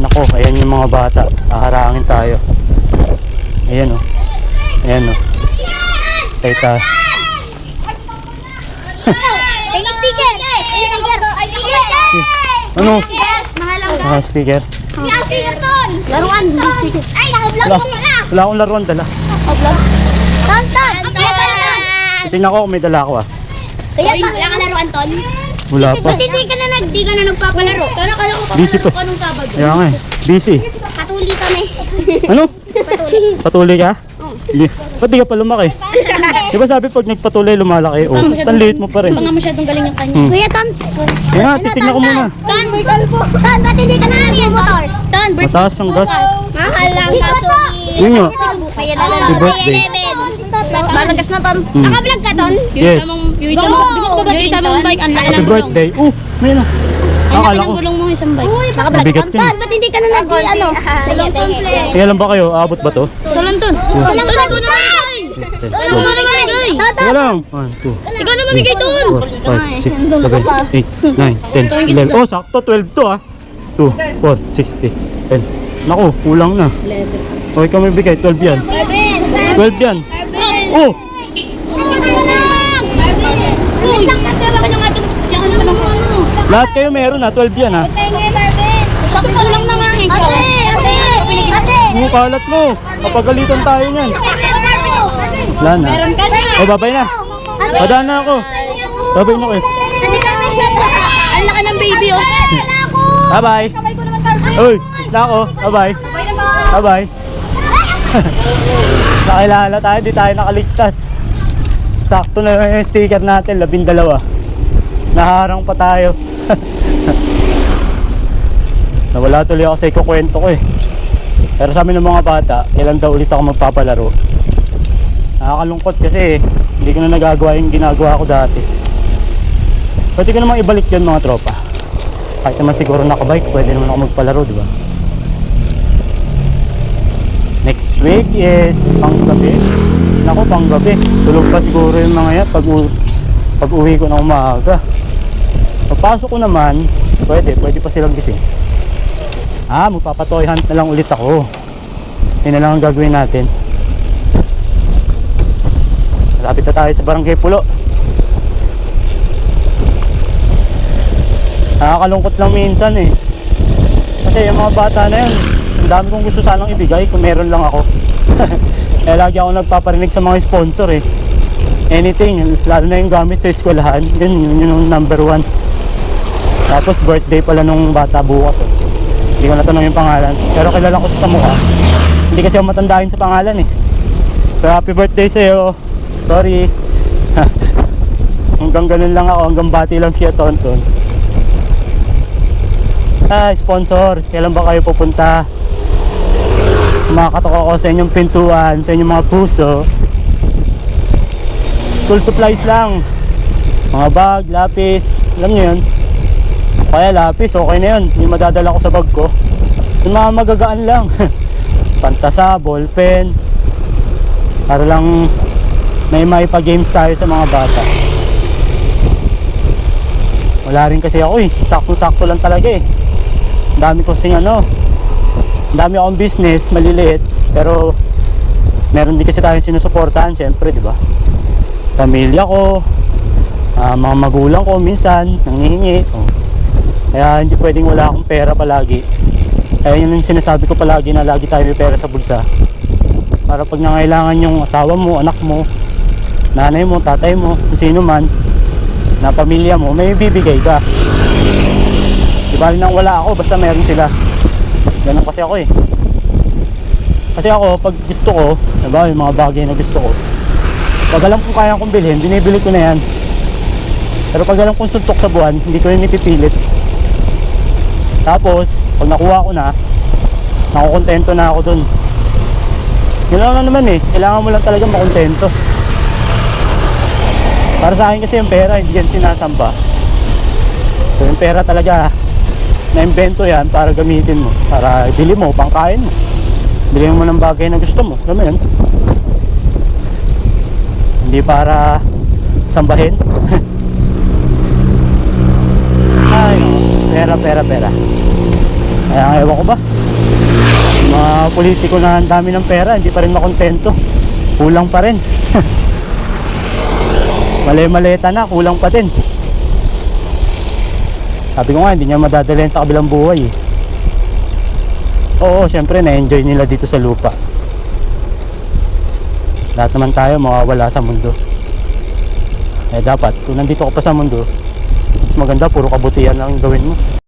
Nako, ayan yung mga bata. Haharangin tayo. Ayan o. Ayan o. Teka. Tingin sticker! Ano? Mahal ang Mga sticker. sticker ton! Laruan, sticker. Ay, naka-vlog Wala, mo pala! wala akong laruan dala. Naka-vlog? Ton! Kaya ton! Tingnan ko kung may dala ako ah. Kaya ton! Wala ka laruan ton? Wala pa. Ba't di ka na nagpapalaro? Kaya nakala ko Busy pa. anong Sabado? Kaya nga eh. Busy. Patuli kami. Ano? Patuli. Patuloy ka? Hindi. Ba't di ka pa lumaki? Di ba sabi pag nagpatuloy lumalaki? Oh, tanliit mo pa rin. Baka masyadong galing yung kanya. Hmm. Kuya Ton! Kaya nga, titignan ko muna. Ton! Ton, ba't hindi ka na nag-motor? Ton, Mataas ang gas. mahal lang gasolina. Yun nga. Kaya na Happy birthday. Malagas na Ton. Hmm. Naka-vlog ka Ton? Yes. Yung isa mong bike, ang laki Happy ng gulong. birthday. May na. Ang Akala laki ng ko. gulong mo isang bike. Naka-vlog Mabigat ka Ton. yun. Ton, ba't hindi ka na nag-ano? Sige, tingin. Kaya lang ba kayo? Aabot ba to? So lang ton. Isa lang Ton, Ton. ikaw na mamigay. Ikaw na mamigay. Kaya lang. 1, 2, Ikaw na mamigay ton. 4, 5, 6, 7, 8, 9, 10, 11. Oh, sakto. 12 to ah. 2, 4, 6, 8, 10. Naku, kulang na. 11. O, ikaw may bigay. 12 yan. 12 yan. Oh! Uy, kasi wala ka niyang ating, yung ano naman ano. Lahat kayo meron ha. 12 yan ha. Sakto ko lang na nga eh. Ate! Kalat mo. Kapagalitan tayo niyan. Wala na. O, babay na. Padaan na ako. Babay na kayo. Ang laki ng baby oh. Bye-bye. Uy, is na ako. Bye-bye. Bye-bye. Nakilala tayo, di tayo nakaligtas. Sakto na lang yung sticker natin, 12. Naharang pa tayo. Nawala tuloy ako sa ikukwento ko eh. Pero sa amin ng mga bata, kailan daw ulit ako magpapalaro. Nakakalungkot kasi hindi ko na nagagawa yung ginagawa ko dati. Pwede ko namang ibalik yun mga tropa. Kahit naman siguro nakabike, pwede naman ako magpalaro, di ba? Next week is panggabi. Naku, panggabi. Tulog pa siguro yung mga yan pag uwi ko na umaga. Pagpasok ko naman, pwede pa silang gising. Magpapatoy hunt na lang ulit ako. Yun na lang ang gagawin natin. Malapit na tayo sa Barangay Pulo. Nakakalungkot lang minsan eh. Kasi yung mga bata na yun, ang dami kong gusto sanang ibigay kung meron lang ako. Kaya lagi ako nagpaparinig sa mga sponsor eh. Anything, lalo na yung gamit sa eskwelahan, yun yung number 1. Tapos birthday pala nung bata bukas eh. Hindi ko natanong yung pangalan, pero kilala ko siya sa mukha. Hindi kasi ako matandahin sa pangalan eh. Pero happy birthday sa'yo. Sorry. Hanggang ganun lang ako, hanggang bati lang siya Tonton. Sponsor, kailan ba kayo pupunta? Makakatok ako sa inyong pintuan, sa inyong mga puso. School supplies lang. Mga bag, lapis, alam nyo yun. Kaya lapis, okay na yun. Yung madadala ko sa bag ko. Yung mga magagaan lang. Pantasa, ballpen. Para lang may maipa-games tayo sa mga bata. Wala rin kasi ako eh. Sakto-sakto lang talaga eh. Ang dami ko sing ang dami akong business, maliliit. Pero meron din kasi tayong sinusuportahan, syempre, di ba? Pamilya ko, mga magulang ko minsan, nanghihingi. Kaya hindi pwedeng wala akong pera palagi. Kaya yun yung sinasabi ko palagi na lagi tayo may pera sa bulsa. Para pag nangailangan yung asawa mo, anak mo, nanay mo, tatay mo, kung sino man, na pamilya mo, may bibigay ka. Di bali nang wala ako, basta meron sila. Ganun kasi ako eh. Kasi ako, pag gusto ko, diba, yung mga bagay na gusto ko, pag alam kong kaya kong bilhin, binibili ko na yan. Pero pag alam kong suntok sa buwan, hindi ko yung ipipilit. Tapos, pag nakuha ko na, nakukontento na ako dun. Yun lang naman eh, kailangan mo lang talaga makontento. Para sa akin kasi yung pera, hindi yan sinasamba. So yung pera talaga, na-invento yan para gamitin mo. Para ibili mo, pangkain mo. Bili mo ng bagay na gusto mo. Alam mo yun? Hindi para sambahin. Ay, pera. Kaya ewan ko ba, mga politiko na ang dami ng pera, hindi pa rin makontento, kulang pa rin. Mali-maleta na, kulang pa din. Sabi ko nga, hindi niya madadalhin sa kabilang buhay eh. Oo, syempre na-enjoy nila dito sa lupa. Lahat naman tayo mawawala sa mundo. Dapat, kung nandito ka pa sa mundo, mas maganda, puro kabutihan lang yung gawin mo.